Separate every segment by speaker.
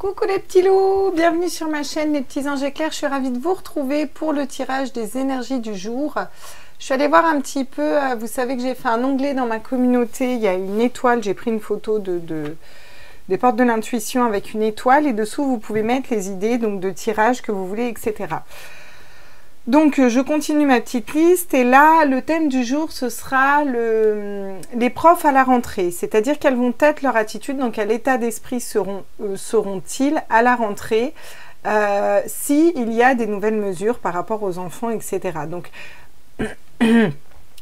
Speaker 1: Coucou les petits loups, bienvenue sur ma chaîne Les Petits Anges Éclairs. Je suis ravie de vous retrouver pour le tirage des énergies du jour. Je suis allée voir un petit peu, vous savez que j'ai fait un onglet dans ma communauté, il y a une étoile, j'ai pris une photo des portes de l'intuition avec une étoile et dessous vous pouvez mettre les idées donc de tirage que vous voulez, etc. Donc je continue ma petite liste et là le thème du jour ce sera les profs à la rentrée, c'est-à-dire quelles vont être leur attitude, dans quel état d'esprit seront-ils à la rentrée s'il y a des nouvelles mesures par rapport aux enfants, etc. Donc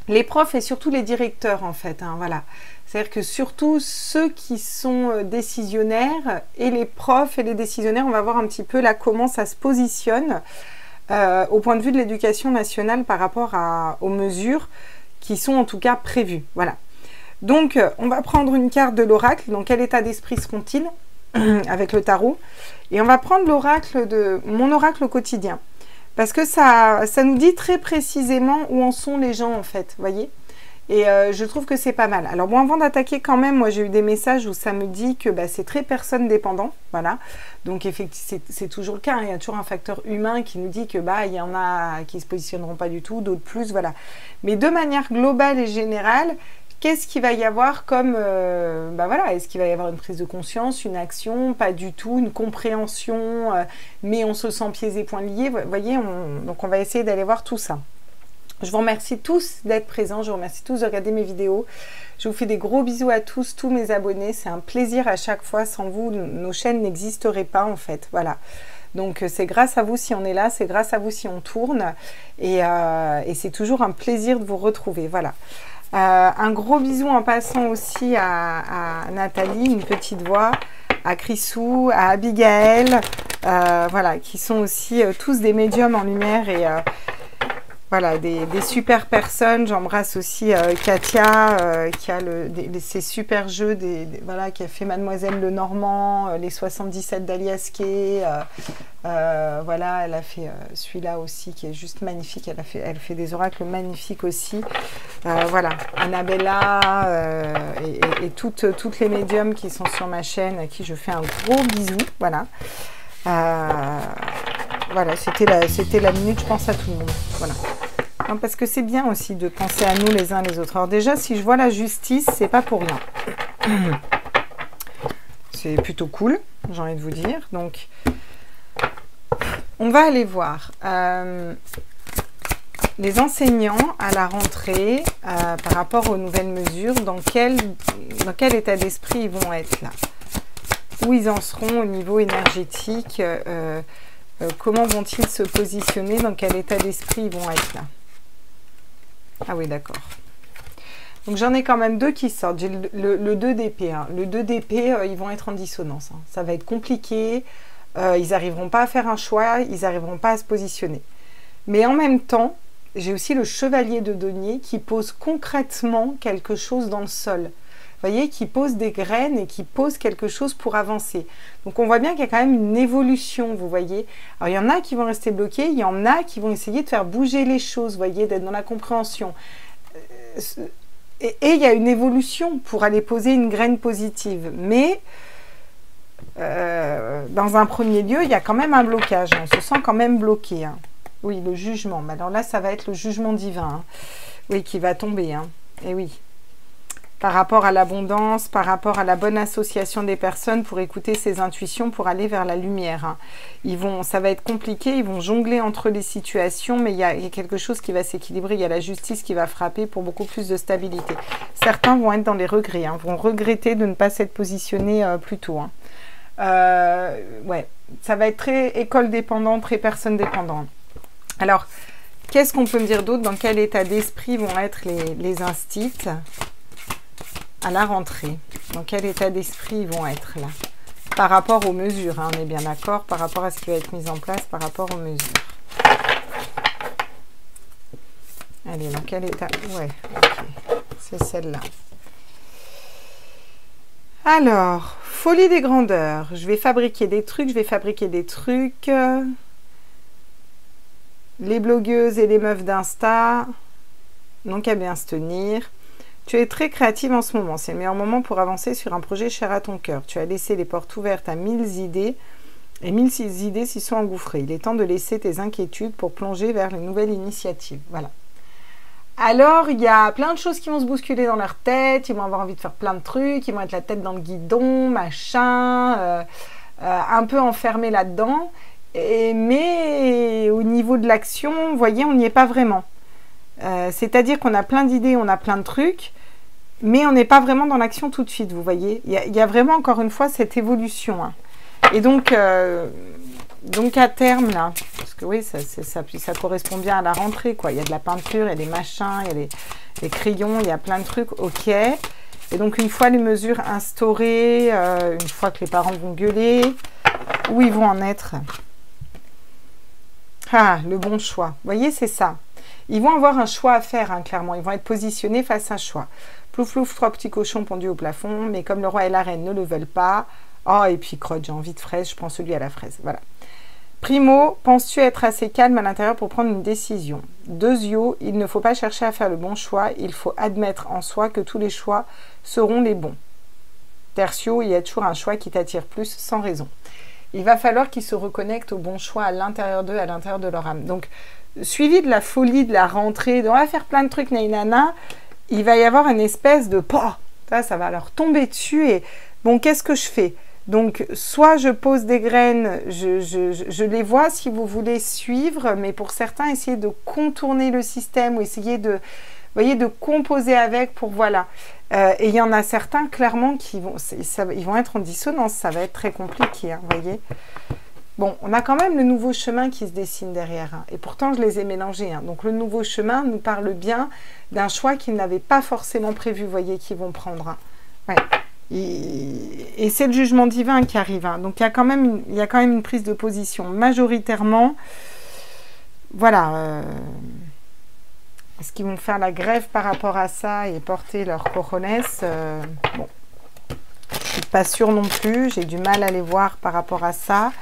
Speaker 1: les profs et surtout les directeurs en fait, hein, voilà. C'est-à-dire que surtout ceux qui sont décisionnaires et les profs et les décisionnaires, on va voir un petit peu là comment ça se positionne au point de vue de l'éducation nationale par rapport aux mesures qui sont en tout cas prévues. Voilà. Donc, on va prendre une carte de l'oracle. Dans quel état d'esprit seront-ils avec le tarot? Et on va prendre l'oracle de mon oracle au quotidien. Parce que ça nous dit très précisément où en sont les gens, en fait. Vous voyez? Et je trouve que c'est pas mal. Alors bon, avant d'attaquer quand même, moi j'ai eu des messages où ça me dit que c'est très personne dépendant, voilà. Donc effectivement, c'est toujours le cas, hein. Il y a toujours un facteur humain qui nous dit que il y en a qui se positionneront pas du tout, d'autres plus, voilà. Mais de manière globale et générale, qu'est-ce qu'il va y avoir comme, voilà, est-ce qu'il va y avoir une prise de conscience, une action, pas du tout, une compréhension, mais on se sent pieds et poings liés, vous voyez, donc on va essayer d'aller voir tout ça. Je vous remercie tous d'être présents, je vous remercie tous de regarder mes vidéos. Je vous fais des gros bisous à tous mes abonnés. C'est un plaisir à chaque fois. Sans vous, nos chaînes n'existeraient pas en fait. Voilà. Donc c'est grâce à vous si on est là, c'est grâce à vous si on tourne. Et c'est toujours un plaisir de vous retrouver. Voilà. Un gros bisou en passant aussi à Nathalie, une petite voix, à Chrisou, à Abigail, voilà, qui sont aussi tous des médiums en lumière et voilà, des super personnes. J'embrasse aussi Katia, qui a ces super jeux, voilà, qui a fait Mademoiselle Lenormand, les 77 d'Aliasquet. Voilà, elle a fait celui-là aussi, qui est juste magnifique. Elle fait des oracles magnifiques aussi. Voilà, Annabella et toutes les médiums qui sont sur ma chaîne, à qui je fais un gros bisou. Voilà. Voilà, c'était la minute, je pense à tout le monde. Voilà. Non, parce que c'est bien aussi de penser à nous les uns les autres. Alors déjà, si je vois la justice, c'est pas pour rien. C'est plutôt cool, j'ai envie de vous dire. Donc, on va aller voir les enseignants à la rentrée par rapport aux nouvelles mesures, dans quel état d'esprit ils vont être là. Où ils en seront au niveau énergétique, comment vont-ils se positionner, dans quel état d'esprit ils vont être là. Ah oui, d'accord. Donc j'en ai quand même deux qui sortent. J'ai le 2 d'épée. Hein. Le 2 d'épée, ils vont être en dissonance. Hein. Ça va être compliqué. Ils n'arriveront pas à faire un choix. Ils n'arriveront pas à se positionner. Mais en même temps, j'ai aussi le chevalier de denier qui pose concrètement quelque chose dans le sol. Vous voyez, qui pose des graines et qui pose quelque chose pour avancer. Donc on voit bien qu'il y a quand même une évolution, vous voyez. Alors il y en a qui vont rester bloqués, il y en a qui vont essayer de faire bouger les choses, vous voyez, d'être dans la compréhension. Et il y a une évolution pour aller poser une graine positive. Mais dans un premier lieu, il y a quand même un blocage. On se sent quand même bloqué. Hein. Oui, le jugement. Mais alors là, ça va être le jugement divin. Hein. Oui, qui va tomber. Hein. Et oui. Par rapport à l'abondance, par rapport à la bonne association des personnes pour écouter ses intuitions, pour aller vers la lumière. Hein. Ça va être compliqué, ils vont jongler entre les situations, mais il y a quelque chose qui va s'équilibrer, il y a la justice qui va frapper pour beaucoup plus de stabilité. Certains vont être dans les regrets, hein, vont regretter de ne pas s'être positionnés plus tôt. Hein. Ouais, ça va être très école dépendant, très personne dépendante. Alors, qu'est-ce qu'on peut me dire d'autre? Dans quel état d'esprit vont être les instits à la rentrée? Dans quel état d'esprit ils vont être là? Par rapport aux mesures, hein, on est bien d'accord, par rapport à ce qui va être mis en place, par rapport aux mesures. Allez, dans quel état? Ouais, ok, c'est celle-là. Alors, folie des grandeurs. Je vais fabriquer des trucs, Les blogueuses et les meufs d'Insta n'ont qu'à bien se tenir. Tu es très créative en ce moment. C'est le meilleur moment pour avancer sur un projet cher à ton cœur. Tu as laissé les portes ouvertes à 1000 idées Et 1000 idées s'y sont engouffrées. Il est temps de laisser tes inquiétudes pour plonger vers les nouvelles initiatives. Voilà. Alors, il y a plein de choses qui vont se bousculer dans leur tête. Ils vont avoir envie de faire plein de trucs. Ils vont être la tête dans le guidon, machin, un peu enfermés là-dedans. Mais au niveau de l'action, vous voyez, on n'y est pas vraiment. C'est-à-dire qu'on a plein d'idées, on a plein de trucs, mais on n'est pas vraiment dans l'action tout de suite, vous voyez. Il y a vraiment, encore une fois, cette évolution. Hein. Et donc à terme, là, parce que oui, ça correspond bien à la rentrée, quoi. Il y a de la peinture, il y a des machins, il y a des crayons, il y a plein de trucs, ok. Et donc, une fois les mesures instaurées, une fois que les parents vont gueuler, où ils vont en être? Ah, le bon choix. Vous voyez, c'est ça. Ils vont avoir un choix à faire, hein, clairement. Ils vont être positionnés face à un choix. Plouf, plouf, 3 petits cochons pondus au plafond, mais comme le roi et la reine ne le veulent pas... Oh, et puis crotte, j'ai envie de fraise, je prends celui à la fraise. Voilà. Primo, penses-tu être assez calme à l'intérieur pour prendre une décision? Deuxio, il ne faut pas chercher à faire le bon choix, il faut admettre en soi que tous les choix seront les bons. Tertio, il y a toujours un choix qui t'attire plus sans raison. Il va falloir qu'ils se reconnectent au bon choix à l'intérieur d'eux, à l'intérieur de leur âme. Donc, suivi de la folie, de la rentrée, de on va faire plein de trucs, naïnana, il va y avoir une espèce de... Ça va leur tomber dessus et bon, qu'est-ce que je fais? Donc, soit je pose des graines, je les vois si vous voulez suivre, mais pour certains, essayer de contourner le système ou essayer de, vous voyez, de composer avec pour, voilà. Et il y en a certains, clairement, qui vont, ils vont être en dissonance, ça va être très compliqué, hein, vous voyez. Bon, on a quand même le nouveau chemin qui se dessine derrière, hein, et pourtant, je les ai mélangés. Hein. Donc, le nouveau chemin nous parle bien d'un choix qu'ils n'avaient pas forcément prévu, vous voyez, qu'ils vont prendre. Hein. Ouais. Et c'est le jugement divin qui arrive. Hein. Donc, il y a quand même une prise de position. Majoritairement, voilà. Est-ce qu'ils vont faire la grève par rapport à ça et porter leur coronesse? Bon, je suis pas sûre non plus. J'ai du mal à les voir par rapport à ça.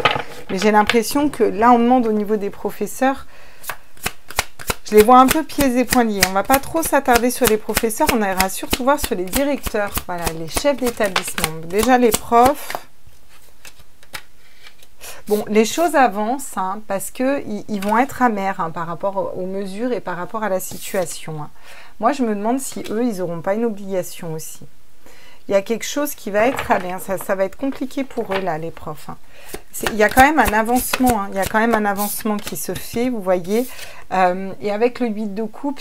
Speaker 1: Mais j'ai l'impression que là, on demande au niveau des professeurs... Je les vois un peu pieds et poings liés. On ne va pas trop s'attarder sur les professeurs. On ira surtout voir sur les directeurs. Voilà, les chefs d'établissement. Déjà, les profs. Bon, les choses avancent hein, parce qu'ils vont être amers hein, par rapport aux mesures et par rapport à la situation. Hein. Moi, je me demande si eux, ils n'auront pas une obligation aussi. Il y a quelque chose qui va être amer. Ça va être compliqué pour eux, là, les profs. Hein. Il y a quand même un avancement. Hein. Il y a quand même un avancement qui se fait, vous voyez. Et avec le 8 de coupe,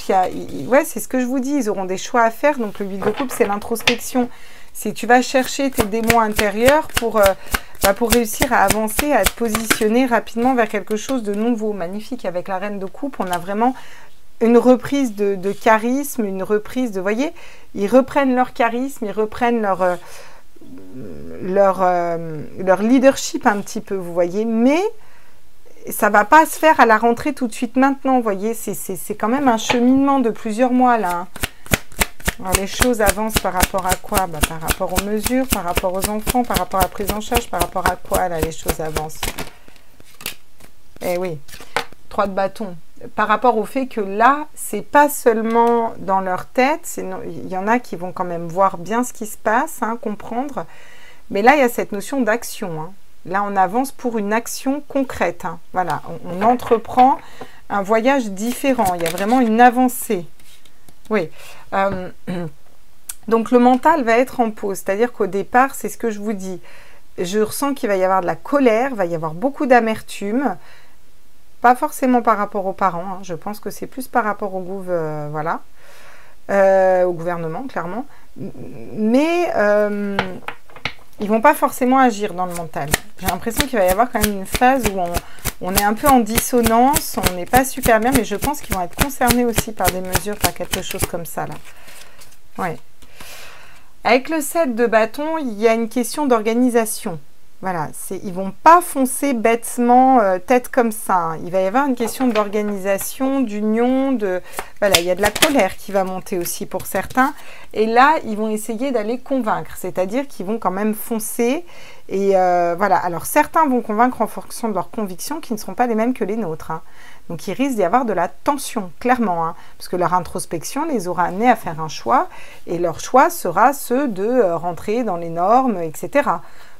Speaker 1: ouais, c'est ce que je vous dis. Ils auront des choix à faire. Donc, le 8 de coupe, c'est l'introspection. C'est tu vas chercher tes démons intérieurs pour réussir à avancer, à te positionner rapidement vers quelque chose de nouveau. Magnifique. Avec la reine de coupe, on a vraiment... une reprise de charisme, une reprise de... Vous voyez, ils reprennent leur charisme, ils reprennent leur leadership un petit peu, vous voyez. Mais ça ne va pas se faire à la rentrée tout de suite maintenant, vous voyez. C'est quand même un cheminement de plusieurs mois, là. Hein. Alors, les choses avancent par rapport à quoi? Par rapport aux mesures, par rapport aux enfants, par rapport à la prise en charge, par rapport à quoi, là, les choses avancent? Eh oui, 3 de bâton. Par rapport au fait que là, c'est pas seulement dans leur tête, il y en a qui vont quand même voir bien ce qui se passe, hein, comprendre, mais là, il y a cette notion d'action. Hein. Là, on avance pour une action concrète. Hein. Voilà, on entreprend un voyage différent, il y a vraiment une avancée. Oui, donc le mental va être en pause, c'est-à-dire qu'au départ, c'est ce que je vous dis, je ressens qu'il va y avoir de la colère, il va y avoir beaucoup d'amertume. Pas forcément par rapport aux parents, hein. Je pense que c'est plus par rapport au gouvernement, clairement. Mais ils vont pas forcément agir dans le mental. J'ai l'impression qu'il va y avoir quand même une phase où on est un peu en dissonance, on n'est pas super bien, mais je pense qu'ils vont être concernés aussi par des mesures, par quelque chose comme ça, là. Ouais. Avec le 7 de bâton, il y a une question d'organisation. Voilà, ils ne vont pas foncer bêtement, tête comme ça. Hein. Il va y avoir une question d'organisation, d'union, voilà, il y a de la colère qui va monter aussi pour certains. Et là, ils vont essayer d'aller convaincre, c'est-à-dire qu'ils vont quand même foncer. Et voilà, alors certains vont convaincre en fonction de leurs convictions qui ne seront pas les mêmes que les nôtres. Hein. Donc, il risque d'y avoir de la tension, clairement, hein, parce que leur introspection les aura amenés à faire un choix, et leur choix sera ceux de rentrer dans les normes, etc.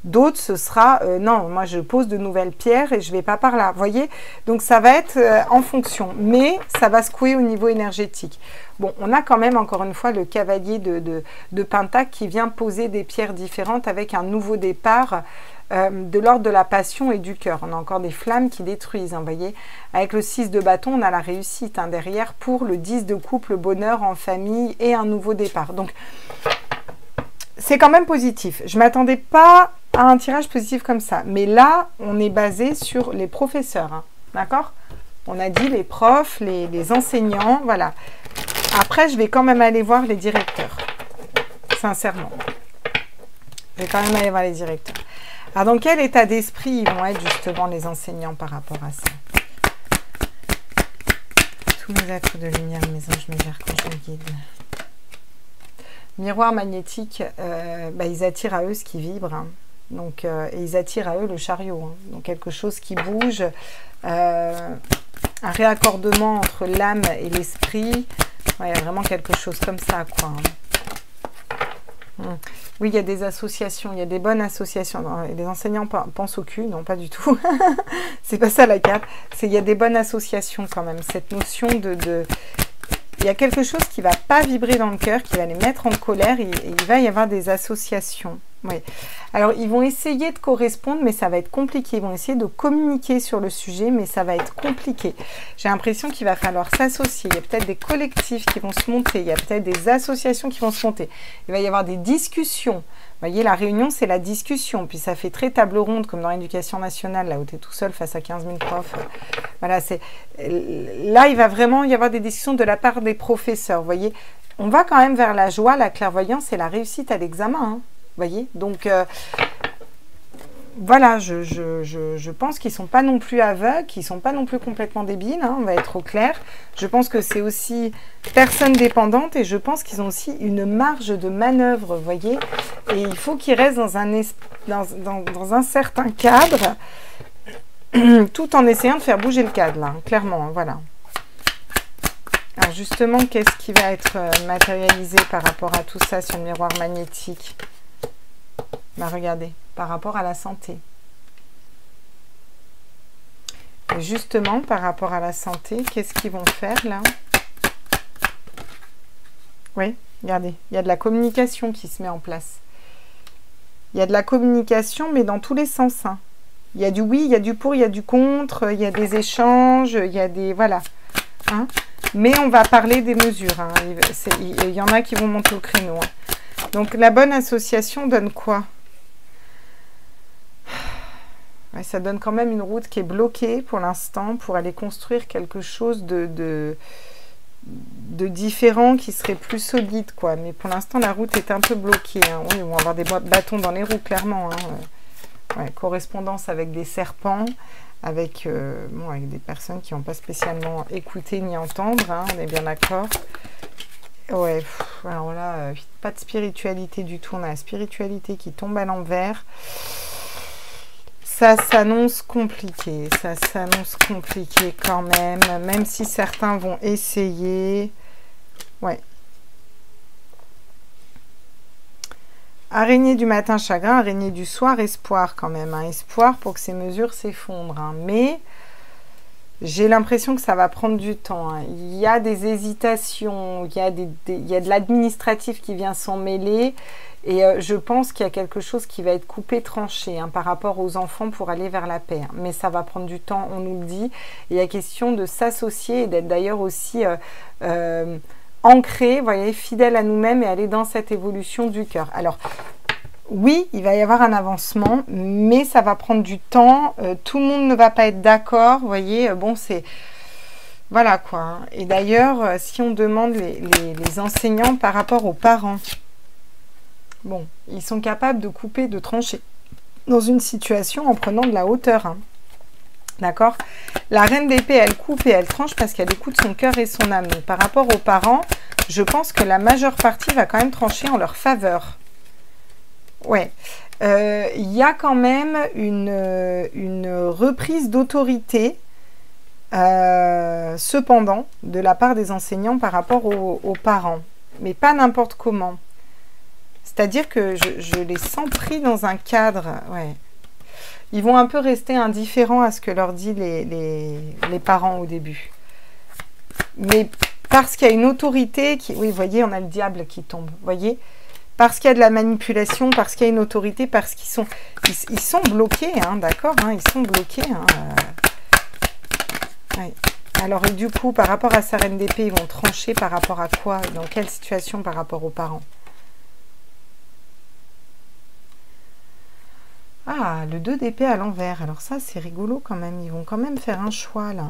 Speaker 1: D'autres, ce sera non, moi je pose de nouvelles pierres et je ne vais pas par là. Vous voyez? Donc ça va être en fonction, mais ça va secouer au niveau énergétique. Bon, on a quand même encore une fois le cavalier de Pentacle qui vient poser des pierres différentes avec un nouveau départ de l'ordre de la passion et du cœur. On a encore des flammes qui détruisent, hein, vous voyez. Avec le 6 de bâton, on a la réussite hein, derrière pour le 10 de coupe, le bonheur en famille et un nouveau départ. Donc, c'est quand même positif. Je ne m'attendais pas à un tirage positif comme ça. Mais là, on est basé sur les professeurs. Hein, d'accord? On a dit les profs, les enseignants, voilà. Après, je vais quand même aller voir les directeurs. Sincèrement. Je vais quand même aller voir les directeurs. Alors, dans quel état d'esprit ils vont être justement les enseignants par rapport à ça? Tous mes êtres de lumière, mes anges, mes archanges, mes guides. Miroir magnétique, ils attirent à eux ce qui vibre. Hein. Donc, et ils attirent à eux le chariot. Hein. Donc, quelque chose qui bouge. Un réaccordement entre l'âme et l'esprit. Ouais, il y a vraiment quelque chose comme ça, quoi. Oui, il y a des associations, il y a des bonnes associations. Non, les enseignants pensent au cul, non, pas du tout. C'est pas ça la carte. Il y a des bonnes associations quand même. Cette notion il y a quelque chose qui ne va pas vibrer dans le cœur, qui va les mettre en colère, et il va y avoir des associations. Oui. Alors, ils vont essayer de correspondre, mais ça va être compliqué. Ils vont essayer de communiquer sur le sujet, mais ça va être compliqué. J'ai l'impression qu'il va falloir s'associer. Il y a peut-être des collectifs qui vont se monter. Il y a peut-être des associations qui vont se monter. Il va y avoir des discussions. Vous voyez, la réunion, c'est la discussion. Puis ça fait très table ronde, comme dans l'éducation nationale, là où tu es tout seul face à 15 000 profs. Voilà, là, il va vraiment y avoir des discussions de la part des professeurs. Vous voyez, on va quand même vers la joie, la clairvoyance et la réussite à l'examen. Hein. Vous voyez, donc voilà, je pense qu'ils ne sont pas non plus aveugles, qu'ils ne sont pas non plus complètement débiles, hein, on va être au clair. Je pense que c'est aussi personne dépendante et je pense qu'ils ont aussi une marge de manœuvre, vous voyez. Et il faut qu'ils restent dans un certain cadre, tout en essayant de faire bouger le cadre, là, clairement, hein, voilà. Alors justement, qu'est-ce qui va être matérialisé par rapport à tout ça sur le miroir magnétique ? Bah, regardez, par rapport à la santé. Et justement, par rapport à la santé, qu'est-ce qu'ils vont faire là? Oui, regardez, il y a de la communication qui se met en place. Il y a de la communication, mais dans tous les sens. Hein. Il y a du oui, il y a du pour, il y a du contre, il y a des échanges, il y a des... Voilà. Hein. Mais on va parler des mesures. Hein. Il y en a qui vont monter au créneau. Hein. Donc, la bonne association donne quoi? Ouais, ça donne quand même une route qui est bloquée pour l'instant pour aller construire quelque chose de différent qui serait plus solide, quoi. Mais pour l'instant, la route est un peu bloquée. Hein. Oui, ils vont avoir des bâtons dans les roues, clairement. Hein. Ouais, correspondance avec des serpents, avec des personnes qui n'ont pas spécialement écouté ni entendre. Hein, on est bien d'accord. Ouais, alors là, pas de spiritualité du tout. On a la spiritualité qui tombe à l'envers. Ça s'annonce compliqué. Ça s'annonce compliqué quand même. Même si certains vont essayer. Ouais. Araignée du matin, chagrin. Araignée du soir, espoir quand même. Hein. Espoir pour que ces mesures s'effondrent. Hein. Mais... j'ai l'impression que ça va prendre du temps. Hein. Il y a des hésitations, il y a de l'administratif qui vient s'en mêler. Et je pense qu'il y a quelque chose qui va être coupé, tranché hein, par rapport aux enfants pour aller vers la paix. Hein. Mais ça va prendre du temps, on nous le dit. Il y a question de s'associer et d'être d'ailleurs aussi ancré, vous voyez, fidèle à nous-mêmes et aller dans cette évolution du cœur. Alors, oui, il va y avoir un avancement, mais ça va prendre du temps. Tout le monde ne va pas être d'accord. Vous voyez, bon, c'est... Voilà, quoi. Hein. Et d'ailleurs, si on demande les enseignants par rapport aux parents, bon, ils sont capables de couper, de trancher dans une situation en prenant de la hauteur. Hein. D'accord? La reine d'épée, elle coupe et elle tranche parce qu'elle écoute son cœur et son âme. Mais par rapport aux parents, je pense que la majeure partie va quand même trancher en leur faveur. Ouais, il y a quand même une reprise d'autorité cependant, de la part des enseignants par rapport aux parents. Mais pas n'importe comment. C'est-à-dire que je les sens pris dans un cadre. Ouais. Ils vont un peu rester indifférents à ce que leur disent les parents au début. Mais parce qu'il y a une autorité qui... Oui, vous voyez, on a le diable qui tombe. Vous voyez ? Parce qu'il y a de la manipulation, parce qu'il y a une autorité, parce qu'ils sont... Ils sont bloqués, hein, d'accord, hein, ils sont bloqués. Hein, ouais. Alors, et du coup, par rapport à sa reine d'épée, ils vont trancher par rapport à quoi? Dans quelle situation par rapport aux parents? Ah, le 2 d'épée à l'envers. Alors ça, c'est rigolo quand même. Ils vont quand même faire un choix, là.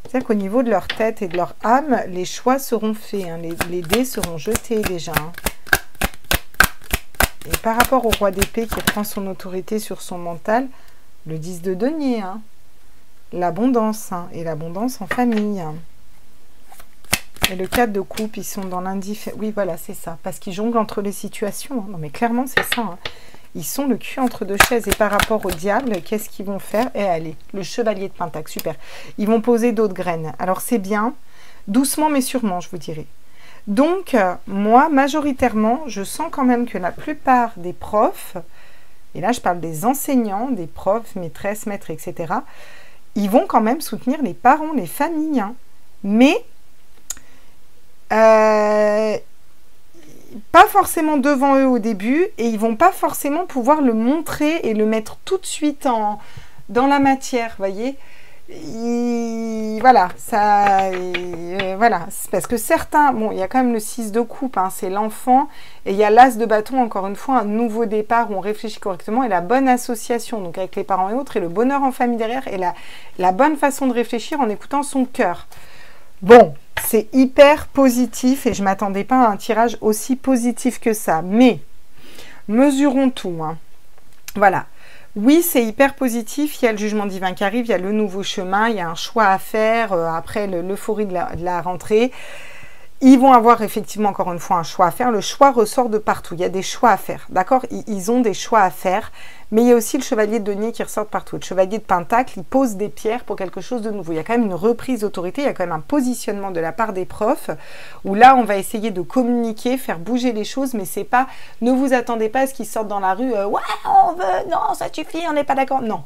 Speaker 1: C'est-à-dire qu'au niveau de leur tête et de leur âme, les choix seront faits. Hein. Les dés seront jetés déjà. Hein. Et par rapport au roi d'épée qui prend son autorité sur son mental, le 10 de denier, hein. L'abondance, hein. Et l'abondance en famille. Hein. Et le 4 de coupe, ils sont dans l'indifférence. Oui, voilà, c'est ça. Parce qu'ils jonglent entre les situations. Hein. Non, mais clairement, c'est ça. Hein. Ils sont le cul entre deux chaises. Et par rapport au diable, qu'est-ce qu'ils vont faire? Et allez, le chevalier de Pentacle, super. Ils vont poser d'autres graines. Alors, c'est bien. Doucement, mais sûrement, je vous dirais. Donc, moi, majoritairement, je sens quand même que la plupart des profs, et là, je parle des enseignants, des profs, maîtresses, maîtres, etc., ils vont quand même soutenir les parents, les familles. Hein. Mais... pas forcément devant eux au début, et ils vont pas forcément pouvoir le montrer et le mettre tout de suite dans la matière, voyez. Voilà, ça, voilà, parce que certains, bon, il y a quand même le 6 de coupe, hein, c'est l'enfant, et il y a l'as de bâton, encore une fois, un nouveau départ où on réfléchit correctement, et la bonne association, donc avec les parents et autres, et le bonheur en famille derrière, et la bonne façon de réfléchir en écoutant son cœur. Bon, c'est hyper positif et je ne m'attendais pas à un tirage aussi positif que ça. Mais, mesurons tout. Hein. Voilà. Oui, c'est hyper positif. Il y a le jugement divin qui arrive, il y a le nouveau chemin, il y a un choix à faire après l'euphorie de la rentrée. Ils vont avoir effectivement, encore une fois, un choix à faire. Le choix ressort de partout. Il y a des choix à faire. D'accord? Ils ont des choix à faire. Mais il y a aussi le chevalier de denier qui ressort de partout. Le chevalier de pentacle, il pose des pierres pour quelque chose de nouveau. Il y a quand même une reprise d'autorité. Il y a quand même un positionnement de la part des profs où là, on va essayer de communiquer, faire bouger les choses. Mais c'est pas, ne vous attendez pas à ce qu'ils sortent dans la rue. Ouais, on veut, non, ça suffit, on n'est pas d'accord. Non.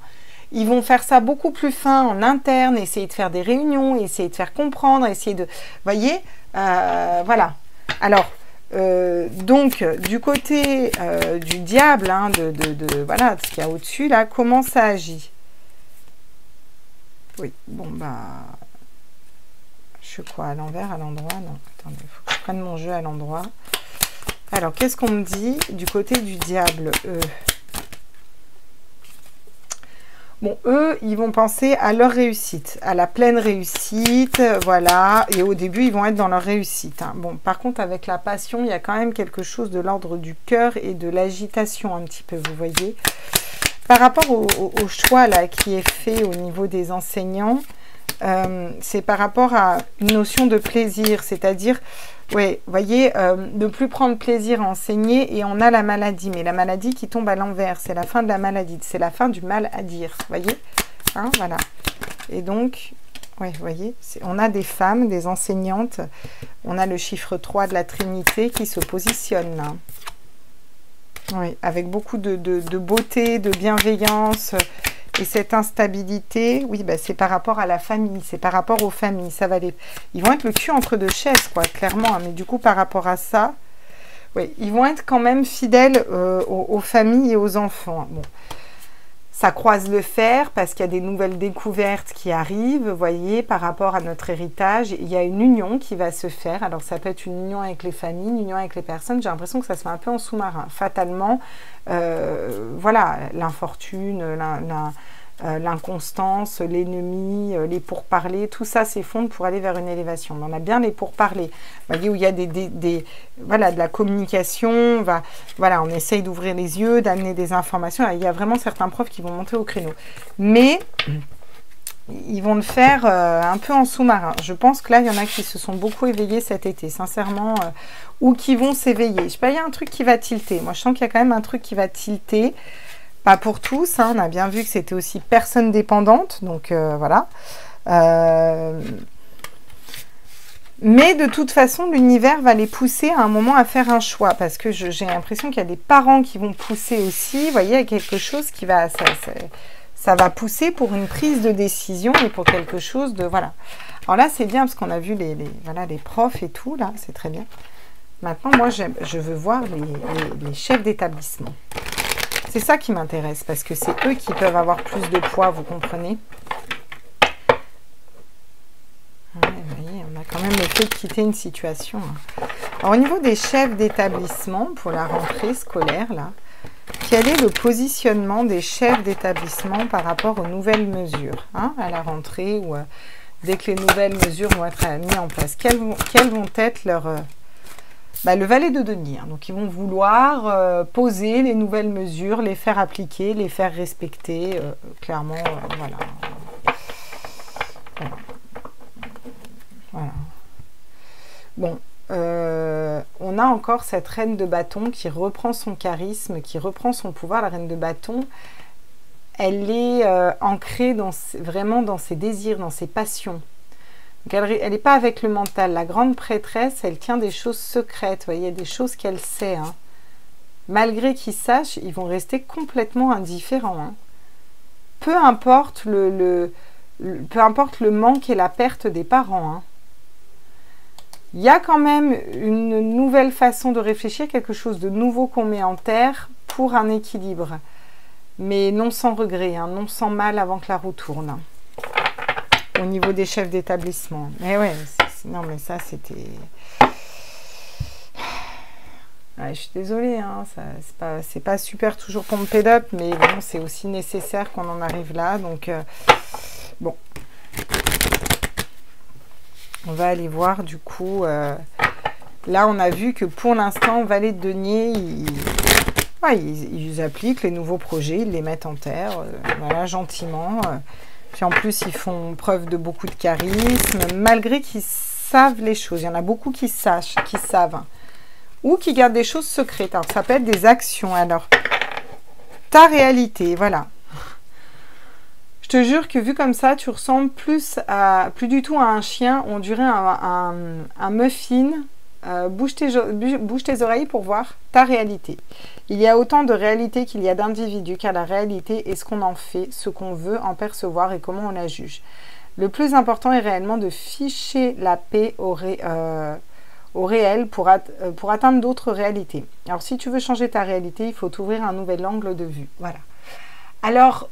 Speaker 1: Ils vont faire ça beaucoup plus fin en interne, essayer de faire des réunions, essayer de faire comprendre, essayer de... Voyez, voilà. Alors, donc, du côté du diable, hein, voilà, ce qu'il y a au-dessus, là, comment ça agit? Oui, bon, bah... Je suis quoi, à l'envers, à l'endroit? Non, attendez, il faut que je prenne mon jeu à l'endroit. Alors, qu'est-ce qu'on me dit du côté du diable? Bon, eux, ils vont penser à leur réussite, à la pleine réussite, voilà. Et au début, ils vont être dans leur réussite. Hein. Bon, par contre, avec la passion, il y a quand même quelque chose de l'ordre du cœur et de l'agitation un petit peu, vous voyez. Par rapport au choix là qui est fait au niveau des enseignants, c'est par rapport à une notion de plaisir, c'est-à-dire... Oui, vous voyez, ne plus prendre plaisir à enseigner et on a la maladie. Mais la maladie qui tombe à l'envers, c'est la fin de la maladie. C'est la fin du mal à dire, vous voyez, hein, voilà. Et donc, oui, vous voyez, on a des femmes, des enseignantes. On a le chiffre 3 de la Trinité qui se positionne là. Oui, avec beaucoup de beauté, de bienveillance... Et cette instabilité, oui, bah, c'est par rapport à la famille, c'est par rapport aux familles. Ça va les... Ils vont être le cul entre deux chaises, quoi, clairement. Hein, mais du coup, par rapport à ça, oui, ils vont être quand même fidèles aux familles et aux enfants. Bon, ça croise le fer parce qu'il y a des nouvelles découvertes qui arrivent, vous voyez, par rapport à notre héritage. Il y a une union qui va se faire. Alors, ça peut être une union avec les familles, une union avec les personnes. J'ai l'impression que ça se fait un peu en sous-marin. Fatalement, voilà, l'infortune, l'inconstance, l'ennemi, les pourparlers, tout ça s'effondre pour aller vers une élévation. On a bien les pourparlers, vous voyez, où il y a voilà, de la communication, voilà, on essaye d'ouvrir les yeux, d'amener des informations. Il y a vraiment certains profs qui vont monter au créneau. Mais ils vont le faire un peu en sous-marin. Je pense que là, il y en a qui se sont beaucoup éveillés cet été, sincèrement, ou qui vont s'éveiller. Je sais pas, il y a un truc qui va tilter. Moi, je sens qu'il y a quand même un truc qui va tilter. Pas pour tous, hein, on a bien vu que c'était aussi personne dépendante, donc voilà. Mais de toute façon, l'univers va les pousser à un moment à faire un choix. Parce que j'ai l'impression qu'il y a des parents qui vont pousser aussi. Vous voyez, il y a quelque chose qui va... Ça va pousser pour une prise de décision et pour quelque chose de... Voilà. Alors là, c'est bien parce qu'on a vu voilà, les profs et tout. Là, c'est très bien. Maintenant, moi, je veux voir les chefs d'établissement. C'est ça qui m'intéresse parce que c'est eux qui peuvent avoir plus de poids, vous comprenez? Ouais, vous voyez, on a quand même le fait de quitter une situation. Alors, au niveau des chefs d'établissement, pour la rentrée scolaire, là, quel est le positionnement des chefs d'établissement par rapport aux nouvelles mesures à la rentrée ou dès que les nouvelles mesures vont être mises en place? Quelles vont être leurs... le valet de denier. Donc, ils vont vouloir poser les nouvelles mesures, les faire appliquer, les faire respecter. Clairement, voilà. Voilà. Bon, on a encore cette reine de bâton qui reprend son charisme, qui reprend son pouvoir. La reine de bâton, elle est ancrée vraiment dans ses désirs, dans ses passions. Donc elle n'est pas avec le mental. La grande prêtresse, elle tient des choses secrètes. Vous voyez, des choses qu'elle sait. Malgré qu'ils sachent, ils vont rester complètement indifférents. Peu importe peu importe le manque et la perte des parents. Il y a quand même une nouvelle façon de réfléchir, quelque chose de nouveau qu'on met en terre pour un équilibre. Mais non sans regret, non sans mal avant que la roue tourne. Au niveau des chefs d'établissement. Mais ouais, non mais ça c'était... Ouais, je suis désolée, c'est pas super toujours pompé up, mais bon, c'est aussi nécessaire qu'on en arrive là. Donc, bon. On va aller voir du coup. Là, on a vu que pour l'instant, Valet de denier, ils appliquent les nouveaux projets, ils les mettent en terre, voilà, gentiment. Puis en plus, ils font preuve de beaucoup de charisme, malgré qu'ils savent les choses. Il y en a beaucoup qui savent. Ou qui gardent des choses secrètes. Alors, ça peut être des actions. Alors, ta réalité, voilà. Je te jure que vu comme ça, tu ressembles plus du tout à un chien. On dirait un muffin. Bouge tes oreilles pour voir ta réalité. Il y a autant de réalité qu'il y a d'individus, car la réalité est ce qu'on en fait, ce qu'on veut en percevoir et comment on la juge. Le plus important est réellement de ficher la paix au réel pour atteindre d'autres réalités. Alors, si tu veux changer ta réalité, il faut t'ouvrir un nouvel angle de vue. Voilà. Alors,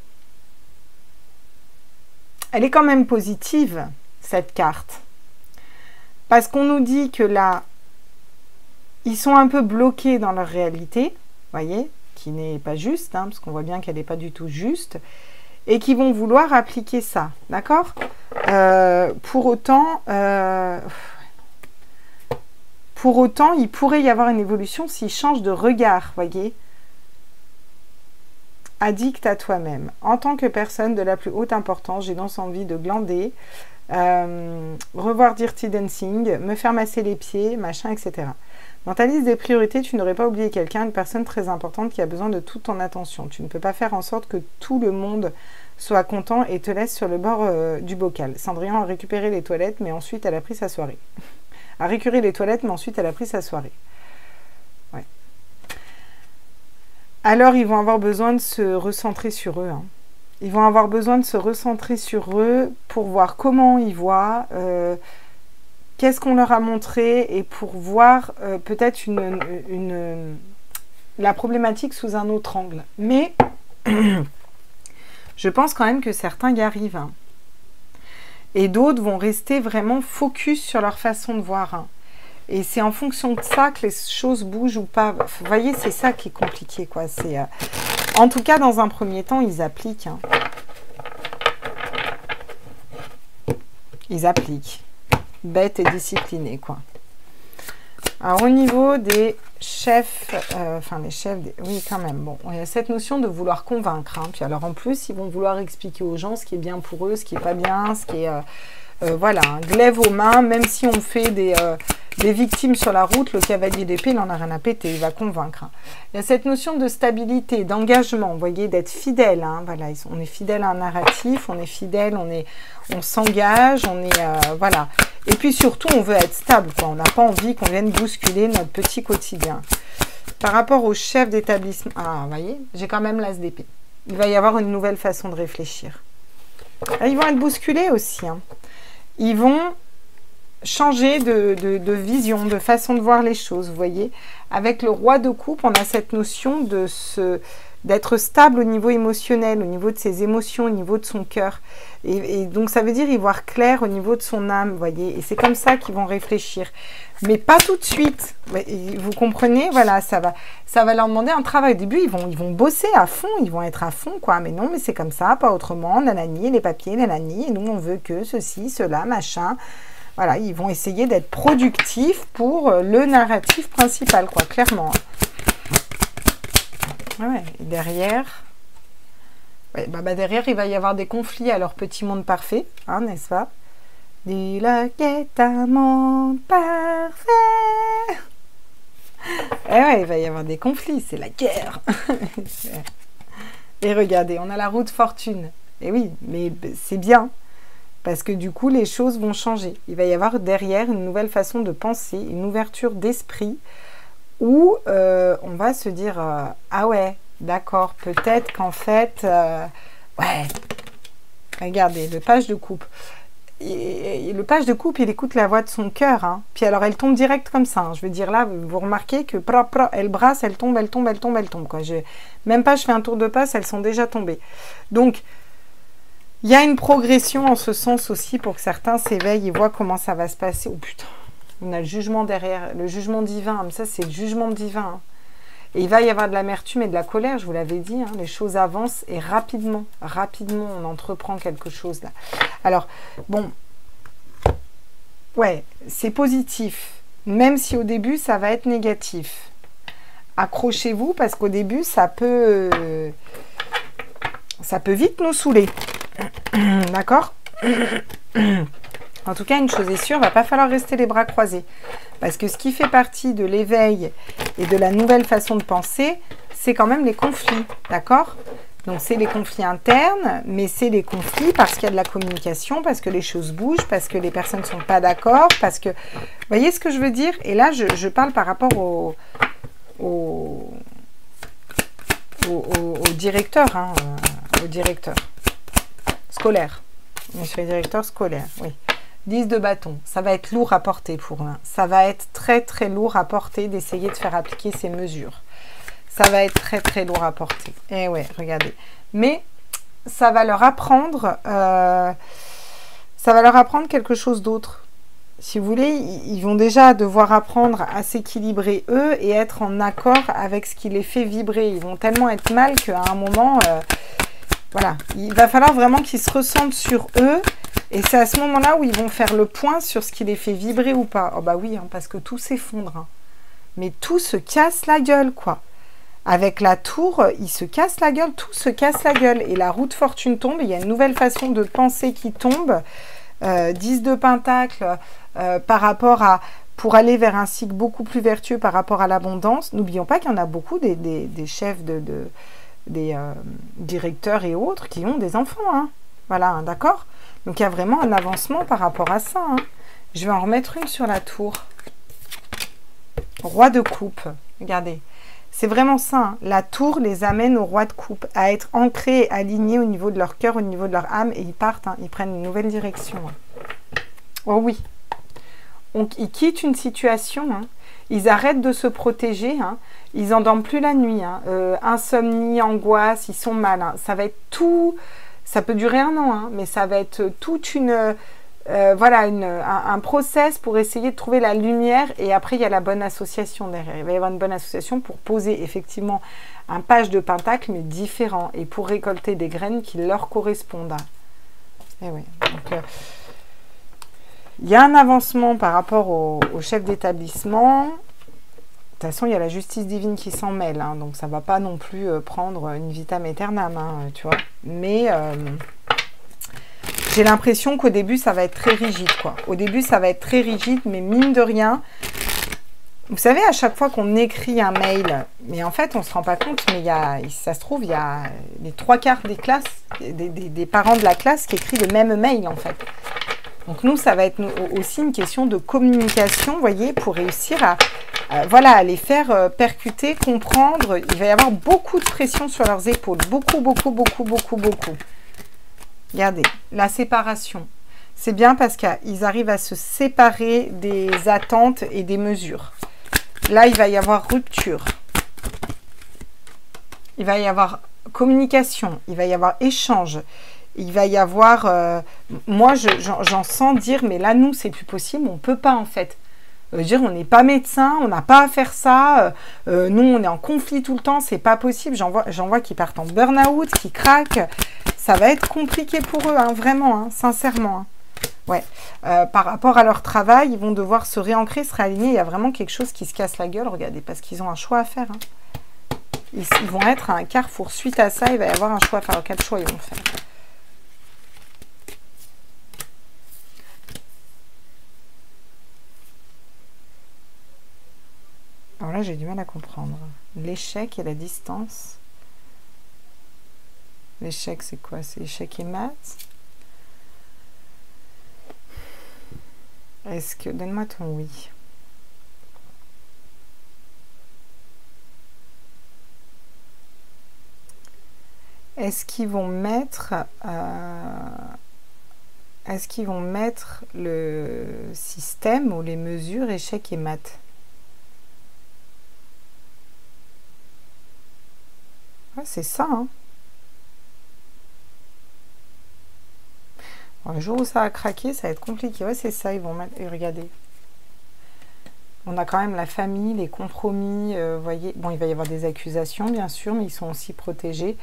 Speaker 1: elle est quand même positive, cette carte. Parce qu'on nous dit que là, ils sont un peu bloqués dans leur réalité, voyez, qui n'est pas juste, parce qu'on voit bien qu'elle n'est pas du tout juste, et qui vont vouloir appliquer ça, d'accord? Pour autant, il pourrait y avoir une évolution s'ils changent de regard, voyez. Addict à toi-même. En tant que personne de la plus haute importance, j'ai donc envie de glander, revoir Dirty Dancing, me faire masser les pieds, machin, etc. Dans ta liste des priorités, tu n'aurais pas oublié quelqu'un, une personne très importante qui a besoin de toute ton attention. Tu ne peux pas faire en sorte que tout le monde soit content et te laisse sur le bord du bocal. Cendrillon a récupéré les toilettes, mais ensuite elle a pris sa soirée. A récuré les toilettes, mais ensuite elle a pris sa soirée. Ouais. Alors, ils vont avoir besoin de se recentrer sur eux. Ils vont avoir besoin de se recentrer sur eux pour voir comment ils voient, qu'est-ce qu'on leur a montré et pour voir peut-être la problématique sous un autre angle. Mais je pense quand même que certains y arrivent. Et d'autres vont rester vraiment focus sur leur façon de voir. Et c'est en fonction de ça que les choses bougent ou pas. Vous voyez, c'est ça qui est compliqué, quoi. En tout cas, dans un premier temps, ils appliquent. Ils appliquent. Bête et disciplinée, quoi. Alors, au niveau des chefs, oui, quand même. Bon, il y a cette notion de vouloir convaincre. Puis alors, en plus, ils vont vouloir expliquer aux gens ce qui est bien pour eux, ce qui n'est pas bien, ce qui est... voilà, glaive aux mains, même si on fait les victimes sur la route, le cavalier d'épée, il en a rien à péter, il va convaincre. Hein. Il y a cette notion de stabilité, d'engagement, vous voyez, d'être fidèle. Hein, voilà, on est fidèle à un narratif, on est fidèle, on s'engage, on est... voilà. Et puis surtout, on veut être stable, quoi. On n'a pas envie qu'on vienne bousculer notre petit quotidien. Par rapport au chef d'établissement... Ah, vous voyez, j'ai quand même l'as d'épée. Il va y avoir une nouvelle façon de réfléchir. Là, ils vont être bousculés aussi. Hein. Ils vont changer de vision, de façon de voir les choses, vous voyez. Avec le roi de coupe, on a cette notion d'être stable au niveau émotionnel, au niveau de ses émotions, au niveau de son cœur. Et donc, ça veut dire y voir clair au niveau de son âme, vous voyez. Et c'est comme ça qu'ils vont réfléchir. Mais pas tout de suite. Vous comprenez? Voilà, ça va leur demander un travail. Au début, ils vont bosser à fond, ils vont être à fond, quoi. Mais non, mais c'est comme ça, pas autrement. Nanani, les papiers, nanani. Et nous, on veut que ceci, cela, machin. Voilà, ils vont essayer d'être productifs pour le narratif principal, quoi, clairement. Ouais, et derrière... Ouais, derrière, il va y avoir des conflits à leur petit monde parfait, hein, n'est-ce pas? Dis-le qu'est un monde parfait. Et ouais, il va y avoir des conflits, c'est la guerre. Et regardez, on a la roue de fortune. Et oui, mais c'est bien. Parce que du coup, les choses vont changer. Il va y avoir derrière une nouvelle façon de penser, une ouverture d'esprit où on va se dire ah ouais, d'accord, peut-être qu'en fait, ouais, regardez, le page de coupe. Et le page de coupe, il écoute la voix de son cœur. Hein. Puis alors, elle tombe direct comme ça. Hein. Je veux dire, là, vous remarquez que elle brasse, elle tombe, elle tombe, elle tombe, elle tombe. Quoi. Même pas, je fais un tour de passe, elles sont déjà tombées. Donc, il y a une progression en ce sens aussi pour que certains s'éveillent et voient comment ça va se passer. Oh putain, on a le jugement derrière, le jugement divin. Mais ça, c'est le jugement divin. Hein. Et il va y avoir de l'amertume et de la colère, je vous l'avais dit. Hein. Les choses avancent et rapidement, on entreprend quelque chose là. Alors, bon, ouais, c'est positif. Même si au début, ça va être négatif. Accrochez-vous parce qu'au début, ça peut vite nous saouler. D'accord? En tout cas, une chose est sûre, il ne va pas falloir rester les bras croisés. Parce que ce qui fait partie de l'éveil et de la nouvelle façon de penser, c'est quand même les conflits. D'accord? Donc, c'est les conflits internes, mais c'est les conflits parce qu'il y a de la communication, parce que les choses bougent, parce que les personnes ne sont pas d'accord, parce que... Vous voyez ce que je veux dire? Et là, je parle par rapport au directeur, hein, au directeur scolaire. Monsieur le directeur scolaire, oui. 10 de bâton, ça va être lourd à porter pour eux. Ça va être très très lourd à porter d'essayer de faire appliquer ces mesures. Ça va être très très lourd à porter. Eh ouais, regardez. Mais ça va leur apprendre, quelque chose d'autre. Si vous voulez, ils vont déjà devoir apprendre à s'équilibrer eux et être en accord avec ce qui les fait vibrer. Ils vont tellement être mal qu'à un moment, voilà, il va falloir vraiment qu'ils se ressentent sur eux. Et c'est à ce moment-là où ils vont faire le point sur ce qui les fait vibrer ou pas. Oh bah oui, hein, parce que tout s'effondre. Hein. Mais tout se casse la gueule, quoi. Avec la tour, il se casse la gueule, tout se casse la gueule. Et la roue de fortune tombe, il y a une nouvelle façon de penser qui tombe. 10 de pentacle par rapport à... Pour aller vers un cycle beaucoup plus vertueux par rapport à l'abondance. N'oublions pas qu'il y en a beaucoup des chefs, des directeurs et autres qui ont des enfants. Hein. Voilà, hein, d'accord? Donc, il y a vraiment un avancement par rapport à ça. Hein. Je vais en remettre une sur la tour. Roi de coupe. Regardez. C'est vraiment ça. Hein. La tour les amène au roi de coupe, à être ancrés, alignés au niveau de leur cœur, au niveau de leur âme. Et ils partent. Hein. Ils prennent une nouvelle direction. Hein. Oh oui. Donc, ils quittent une situation. Hein. Ils arrêtent de se protéger. Hein. Ils n'endorment plus la nuit. Hein. Insomnie, angoisse, ils sont mal. Hein. Ça va être tout... Ça peut durer 1 an, hein, mais ça va être toute une... voilà, un process pour essayer de trouver la lumière. Et après, il y a la bonne association derrière. Il va y avoir une bonne association pour poser effectivement un page de pentacle, mais différent. Et pour récolter des graines qui leur correspondent. Et oui, donc... il y a un avancement par rapport au chef d'établissement. De toute façon, il y a la justice divine qui s'en mêle, hein, donc ça ne va pas non plus prendre une vitam aeternam, hein, tu vois. Mais j'ai l'impression qu'au début, ça va être très rigide, quoi. Au début, ça va être très rigide, mais mine de rien, vous savez, à chaque fois qu'on écrit un mail, mais en fait, on ne se rend pas compte, mais ça se trouve, il y a les 3/4 des classes, des parents de la classe qui écrivent le même mail, en fait. Donc nous, ça va être aussi une question de communication, vous voyez, pour réussir à les faire percuter, comprendre. Il va y avoir beaucoup de pression sur leurs épaules, beaucoup, beaucoup, beaucoup, beaucoup, beaucoup. Regardez, la séparation. C'est bien parce qu'ils arrivent à se séparer des attentes et des mesures. Là, il va y avoir rupture. Il va y avoir communication. Il va y avoir échange. Il va y avoir... moi, j'en sens dire, mais là, nous, c'est plus possible. On ne peut pas, en fait. Dire, on n'est pas médecin, on n'a pas à faire ça. Nous, on est en conflit tout le temps. C'est pas possible. J'en vois qui partent en burn-out, qui craquent. Ça va être compliqué pour eux, hein, vraiment, hein, sincèrement. Hein. Ouais. Par rapport à leur travail, ils vont devoir se réancrer, se réaligner. Il y a vraiment quelque chose qui se casse la gueule, regardez, parce qu'ils ont un choix à faire. Hein. Ils vont être à un carrefour. Suite à ça, il va y avoir un choix à faire. Quel choix ils vont faire? Alors là, j'ai du mal à comprendre. L'échec et la distance. L'échec, c'est quoi? C'est échec et maths. Est-ce que... Donne-moi ton oui. Est-ce qu'ils vont mettre... Est-ce qu'ils vont mettre le système ou les mesures échec et maths? Ouais, c'est ça, hein. Bon, le jour où ça a craqué, ça va être compliqué. Ouais, c'est ça, ils vont mettre... Et regardez. On a quand même la famille, les compromis, voyez. Bon, il va y avoir des accusations, bien sûr, mais ils sont aussi protégés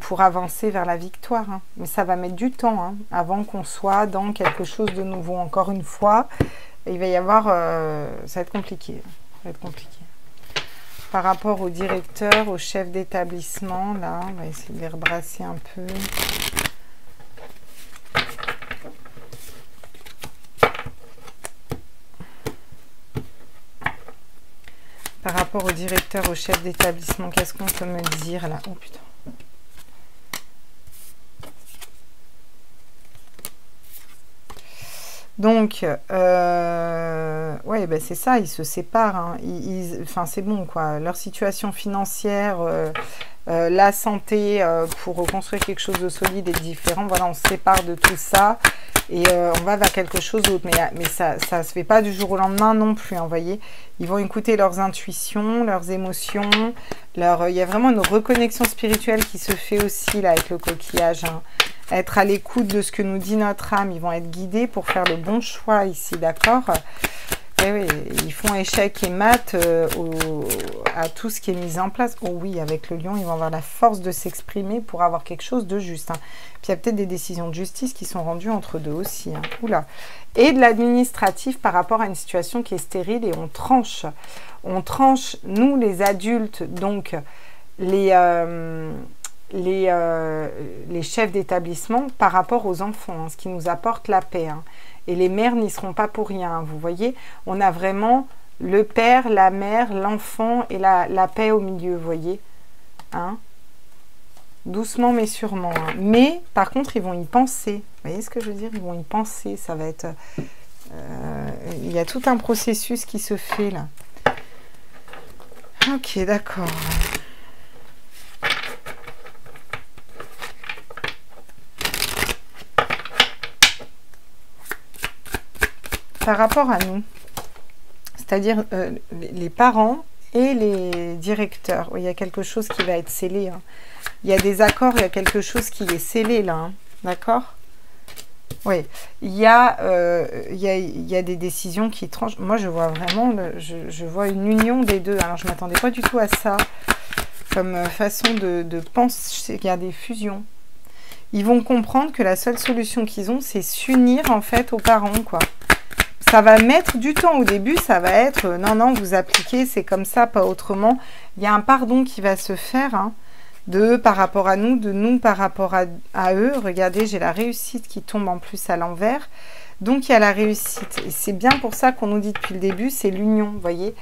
Speaker 1: pour avancer vers la victoire. Hein. Mais ça va mettre du temps, hein, avant qu'on soit dans quelque chose de nouveau. Encore une fois, il va y avoir... ça va être compliqué. Ça va être compliqué. Par rapport au directeur, au chef d'établissement, là, on va essayer de les rebrasser un peu. Par rapport au directeur, au chef d'établissement, qu'est-ce qu'on peut me dire là? Oh putain. Donc, ouais, ben c'est ça, ils se séparent. Hein. Enfin, c'est bon, quoi. Leur situation financière, la santé, pour reconstruire quelque chose de solide et différent, voilà, on se sépare de tout ça. Et on va vers quelque chose d'autre. Mais ça ne se fait pas du jour au lendemain non plus, hein, vous voyez. Ils vont écouter leurs intuitions, leurs émotions. Il y a vraiment une reconnexion spirituelle qui se fait aussi là avec le coquillage. Hein. Être à l'écoute de ce que nous dit notre âme. Ils vont être guidés pour faire le bon choix ici, d'accord? Et oui, ils font échec et mat à tout ce qui est mis en place. Oh oui, avec le lion, ils vont avoir la force de s'exprimer pour avoir quelque chose de juste. Hein. Puis il y a peut-être des décisions de justice qui sont rendues entre deux aussi. Hein. Oula. Et de l'administratif par rapport à une situation qui est stérile et on tranche. On tranche, nous les adultes, donc les chefs d'établissement par rapport aux enfants, hein, ce qui nous apporte la paix. Hein. Et les mères n'y seront pas pour rien. Hein, vous voyez, on a vraiment le père, la mère, l'enfant et la paix au milieu, vous voyez. Hein. Doucement mais sûrement. Hein. Mais par contre, ils vont y penser. Vous voyez ce que je veux dire? Ils vont y penser. Ça va être... il y a tout un processus qui se fait là. Ok, d'accord. Par rapport à nous, c'est-à-dire les parents et les directeurs, il y a quelque chose qui va être scellé. Hein. Il y a des accords, il y a quelque chose qui est scellé là, hein. D'accord? Oui, il y a des décisions qui tranchent. Moi, je vois vraiment, je vois une union des deux. Alors, je ne m'attendais pas du tout à ça comme façon de penser. Il y a des fusions. Ils vont comprendre que la seule solution qu'ils ont, c'est s'unir en fait aux parents, quoi. Ça va mettre du temps au début, ça va être non, non, vous appliquez, c'est comme ça, pas autrement. Il y a un pardon qui va se faire, hein. de eux par rapport à nous, de nous par rapport à eux. Regardez, j'ai la réussite qui tombe en plus à l'envers. Donc, il y a la réussite. Et c'est bien pour ça qu'on nous dit depuis le début, c'est l'union, vous voyez.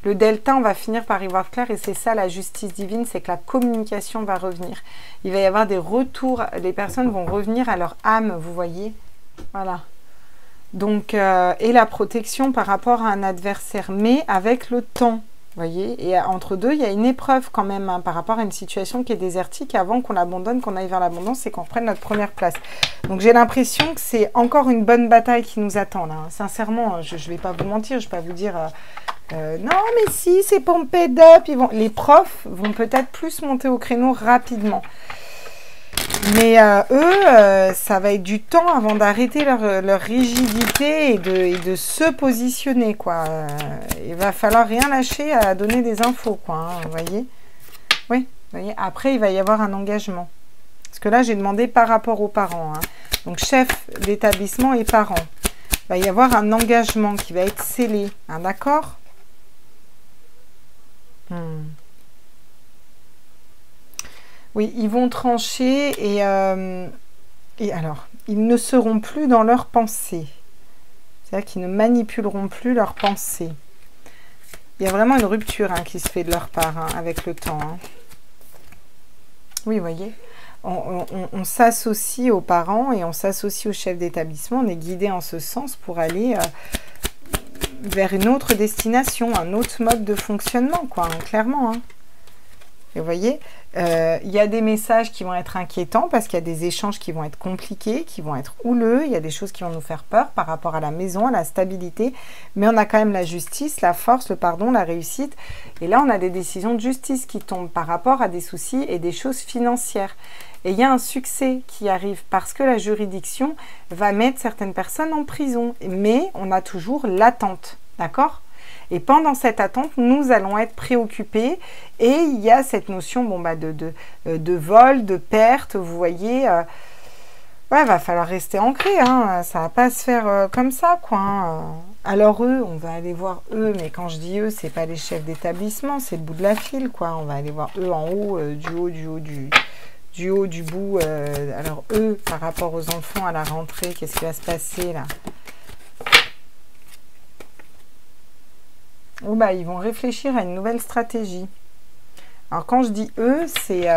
Speaker 1: Le delta, on va finir par y voir clair et c'est ça la justice divine, c'est que la communication va revenir. Il va y avoir des retours, les personnes vont revenir à leur âme, vous voyez. Voilà. Donc, et la protection par rapport à un adversaire, mais avec le temps. Voyez, et entre deux, il y a une épreuve quand même hein, par rapport à une situation qui est désertique avant qu'on l'abandonne, qu'on aille vers l'abondance et qu'on reprenne notre première place. Donc j'ai l'impression que c'est encore une bonne bataille qui nous attend là. Sincèrement, je ne vais pas vous mentir, je ne vais pas vous dire non mais si c'est pumped up, les profs vont peut-être plus monter au créneau rapidement. Mais eux, ça va être du temps avant d'arrêter leur rigidité et de se positionner, quoi. Il va falloir rien lâcher à donner des infos, quoi, hein, vous voyez. Oui, vous voyez. Après, il va y avoir un engagement. Parce que là, j'ai demandé par rapport aux parents. Hein. Donc, chef d'établissement et parents. Il va y avoir un engagement qui va être scellé. Hein, d'accord ? Oui, ils vont trancher et alors, ils ne seront plus dans leurs pensées. C'est-à-dire qu'ils ne manipuleront plus leurs pensées. Il y a vraiment une rupture hein, qui se fait de leur part hein, avec le temps. Hein. Oui, vous voyez, on s'associe aux parents et on s'associe aux chefs d'établissement. On est guidé en ce sens pour aller vers une autre destination, un autre mode de fonctionnement, quoi, hein, clairement. Hein. Et vous voyez, il y a des messages qui vont être inquiétants parce qu'il y a des échanges qui vont être compliqués, qui vont être houleux. Il y a des choses qui vont nous faire peur par rapport à la maison, à la stabilité. Mais on a quand même la justice, la force, le pardon, la réussite. Et là, on a des décisions de justice qui tombent par rapport à des soucis et des choses financières. Et il y a un succès qui arrive parce que la juridiction va mettre certaines personnes en prison. Mais on a toujours l'attente, d'accord ? Et pendant cette attente, nous allons être préoccupés et il y a cette notion bon, bah, de vol, de perte, vous voyez. Ouais, va falloir rester ancré, hein, ça va pas se faire comme ça, quoi. Hein. Alors eux, on va aller voir eux, mais quand je dis eux, c'est pas les chefs d'établissement, c'est le bout de la file, quoi. On va aller voir eux en haut, du haut, du bout. Alors eux, par rapport aux enfants à la rentrée, qu'est-ce qui va se passer là ? Oh bah, ils vont réfléchir à une nouvelle stratégie. Alors quand je dis eux, c'est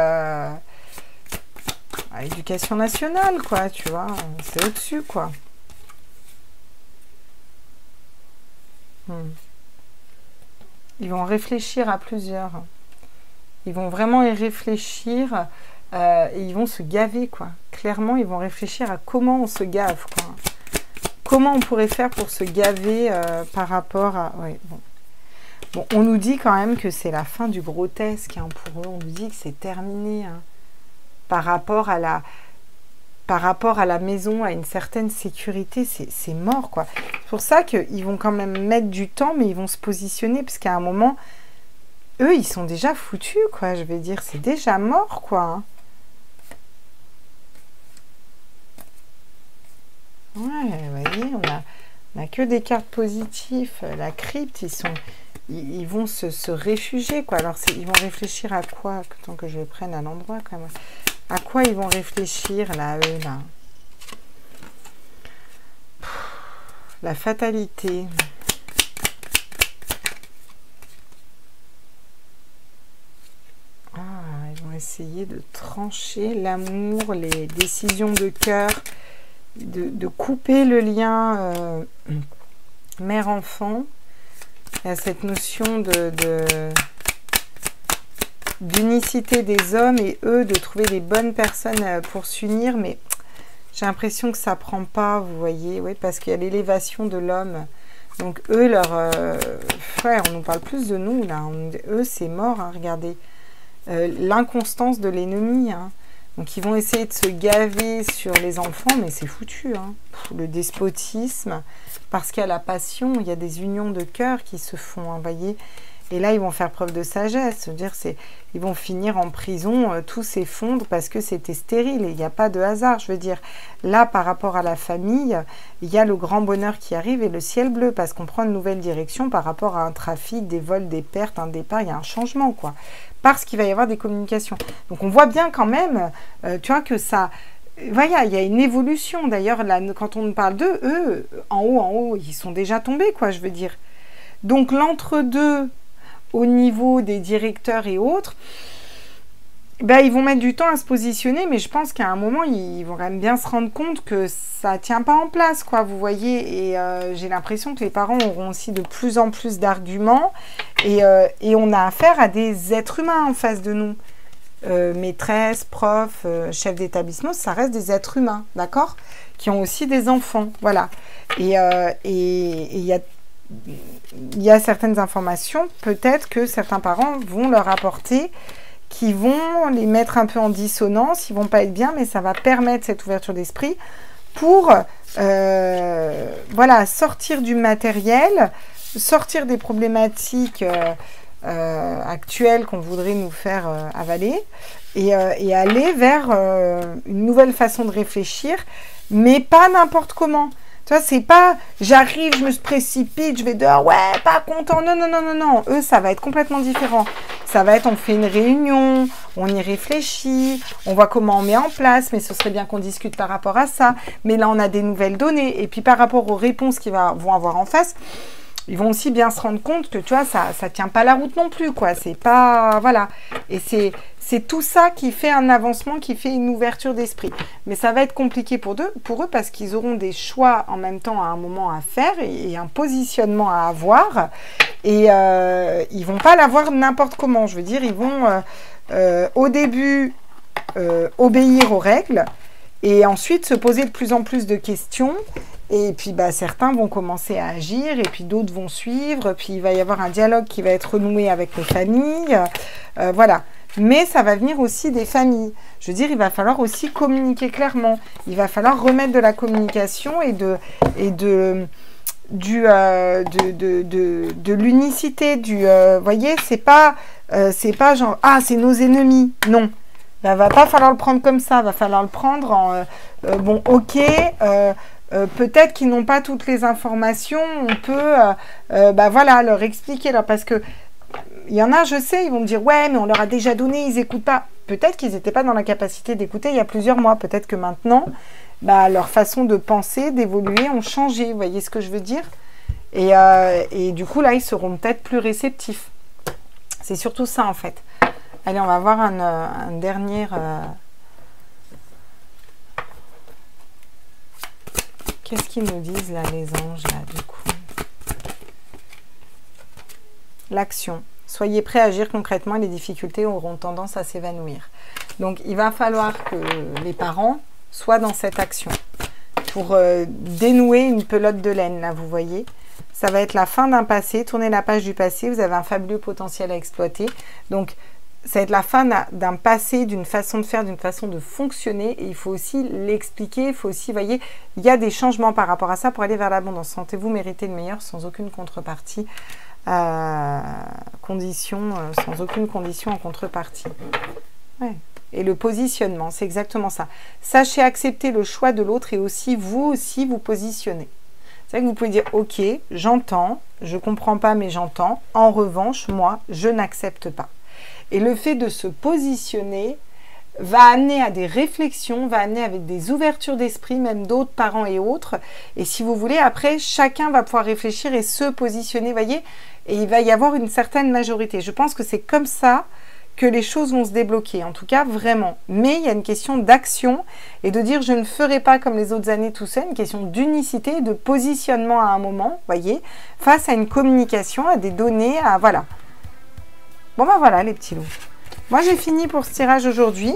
Speaker 1: l'éducation nationale, quoi, tu vois. C'est au-dessus, quoi. Ils vont réfléchir à plusieurs. Ils vont vraiment y réfléchir et ils vont se gaver, quoi. Clairement, ils vont réfléchir à comment on se gave, quoi. Comment on pourrait faire pour se gaver par rapport à... Ouais, bon. Bon, on nous dit quand même que c'est la fin du grotesque, hein, pour eux. On nous dit que c'est terminé. Hein, par rapport à la maison, à une certaine sécurité, c'est mort, quoi. C'est pour ça qu'ils vont quand même mettre du temps, mais ils vont se positionner, parce qu'à un moment, eux, ils sont déjà foutus, quoi. Je vais dire, c'est déjà mort, quoi. Hein. Ouais, vous voyez, on a que des cartes positives. La crypte, ils vont se réfugier, quoi. Alors, ils vont réfléchir à quoi? Tant que je les prenne à l'endroit, quand même. À quoi ils vont réfléchir, là, eux, là? La fatalité. Ah, ils vont essayer de trancher l'amour, les décisions de cœur, de couper le lien mère-enfant. Il y a cette notion d'unicité des hommes et eux de trouver les bonnes personnes pour s'unir, mais j'ai l'impression que ça prend pas, vous voyez, oui, parce qu'il y a l'élévation de l'homme. Donc eux, leurs frères, on nous parle plus de nous, là. Eux, c'est mort, hein, regardez. L'inconstance de l'ennemi, hein. Donc ils vont essayer de se gaver sur les enfants, mais c'est foutu, hein. Le despotisme, parce qu'il y a la passion, il y a des unions de cœur qui se font, hein, voyez. Et là, ils vont faire preuve de sagesse. C'est-à-dire, ils vont finir en prison, tout s'effondre parce que c'était stérile. Et il n'y a pas de hasard, je veux dire. Là, par rapport à la famille, il y a le grand bonheur qui arrive et le ciel bleu parce qu'on prend une nouvelle direction par rapport à un trafic, des vols, des pertes, un départ. Il y a un changement, quoi. Parce qu'il va y avoir des communications. Donc, on voit bien quand même, tu vois, que ça... Voilà, il y a une évolution. D'ailleurs, quand on parle d'eux, eux, en haut, ils sont déjà tombés, quoi, je veux dire. Donc, l'entre-deux, au niveau des directeurs et autres, ben, ils vont mettre du temps à se positionner, mais je pense qu'à un moment, ils vont quand même bien se rendre compte que ça ne tient pas en place, quoi, vous voyez. Et j'ai l'impression que les parents auront aussi de plus en plus d'arguments. Et on a affaire à des êtres humains en face de nous. Maîtresse, prof, chef d'établissement, ça reste des êtres humains, d'accord, qui ont aussi des enfants, voilà. Et il y a certaines informations, peut-être que certains parents vont leur apporter, qui vont les mettre un peu en dissonance, ils vont pas être bien, mais ça va permettre cette ouverture d'esprit pour, voilà, sortir du matériel, sortir des problématiques actuelles qu'on voudrait nous faire avaler et aller vers une nouvelle façon de réfléchir, mais pas n'importe comment. Tu vois, c'est pas j'arrive, je me précipite, je vais dehors, ouais, pas content. Non, non, non, non, non. Eux, ça va être complètement différent. Ça va être, on fait une réunion, on y réfléchit, on voit comment on met en place, mais ce serait bien qu'on discute par rapport à ça. Mais là, on a des nouvelles données. Et puis, par rapport aux réponses qu'ils vont avoir en face, ils vont aussi bien se rendre compte que, tu vois, ça tient pas la route non plus, quoi. C'est pas... Voilà. Et c'est tout ça qui fait un avancement, qui fait une ouverture d'esprit. Mais ça va être compliqué pour eux parce qu'ils auront des choix en même temps à un moment à faire et un positionnement à avoir. Et ils vont pas l'avoir n'importe comment. Je veux dire, ils vont au début obéir aux règles et ensuite se poser de plus en plus de questions. Et puis, bah, certains vont commencer à agir et puis d'autres vont suivre. Puis, il va y avoir un dialogue qui va être renoué avec les familles. Voilà. Mais ça va venir aussi des familles. Je veux dire, il va falloir aussi communiquer clairement. Il va falloir remettre de la communication et de l'unicité. Voyez, c'est pas genre, ah, c'est nos ennemis. Non. Il va pas falloir le prendre comme ça. Il va falloir le prendre en, bon, ok, peut-être qu'ils n'ont pas toutes les informations. On peut, bah voilà, leur expliquer. Parce que il y en a, je sais, ils vont me dire « Ouais, mais on leur a déjà donné, ils n'écoutent pas. » Peut-être qu'ils n'étaient pas dans la capacité d'écouter il y a plusieurs mois. Peut-être que maintenant, bah, leur façon de penser, d'évoluer ont changé. Vous voyez ce que je veux dire ? Et du coup, là, ils seront peut-être plus réceptifs. C'est surtout ça, en fait. Allez, on va voir un dernier... Qu'est-ce qu'ils nous disent, là, les anges, là, du coup ? L'action. Soyez prêts à agir concrètement et les difficultés auront tendance à s'évanouir. Donc, il va falloir que les parents soient dans cette action pour dénouer une pelote de laine, là, vous voyez. Ça va être la fin d'un passé. Tournez la page du passé. Vous avez un fabuleux potentiel à exploiter. Donc, ça va être la fin d'un passé, d'une façon de faire, d'une façon de fonctionner. Et il faut aussi l'expliquer. Il faut aussi, vous voyez, il y a des changements par rapport à ça pour aller vers l'abondance. Sentez-vous mériter le meilleur sans aucune contrepartie. Sans aucune condition en contrepartie. Ouais. Et le positionnement, c'est exactement ça. Sachez accepter le choix de l'autre et aussi vous positionner. C'est vrai que vous pouvez dire, ok, j'entends, je ne comprends pas mais j'entends. En revanche, moi, je n'accepte pas. Et le fait de se positionner va amener à des réflexions, va amener avec des ouvertures d'esprit, même d'autres parents et autres. Et si vous voulez, après, chacun va pouvoir réfléchir et se positionner, voyez, et il va y avoir une certaine majorité. Je pense que c'est comme ça que les choses vont se débloquer, en tout cas, vraiment. Mais il y a une question d'action et de dire je ne ferai pas comme les autres années tout seul, une question d'unicité, de positionnement à un moment, voyez, face à une communication, à des données, à voilà. Bon ben voilà les petits loups. Moi, j'ai fini pour ce tirage aujourd'hui.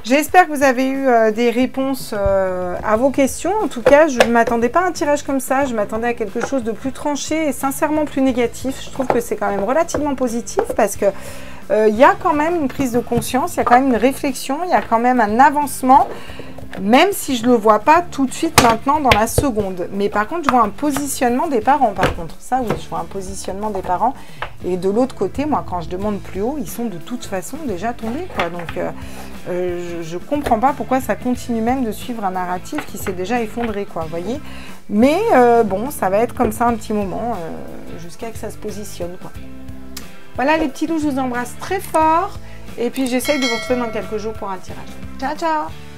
Speaker 1: J'espère que vous avez eu des réponses à vos questions. En tout cas, je ne m'attendais pas à un tirage comme ça. Je m'attendais à quelque chose de plus tranché et sincèrement plus négatif. Je trouve que c'est quand même relativement positif parce que y a quand même une prise de conscience, il y a quand même une réflexion, il y a quand même un avancement. Même si je ne le vois pas tout de suite maintenant dans la seconde. Mais par contre, je vois un positionnement des parents. Par contre, ça oui, je vois un positionnement des parents. Et de l'autre côté, moi, quand je demande plus haut, ils sont de toute façon déjà tombés, quoi. Donc, je ne comprends pas pourquoi ça continue même de suivre un narratif qui s'est déjà effondré, quoi, vous voyez. Mais bon, ça va être comme ça un petit moment, jusqu'à ce que ça se positionne, quoi. Voilà les petits loups, je vous embrasse très fort. Et puis, j'essaye de vous retrouver dans quelques jours pour un tirage. Ciao, ciao!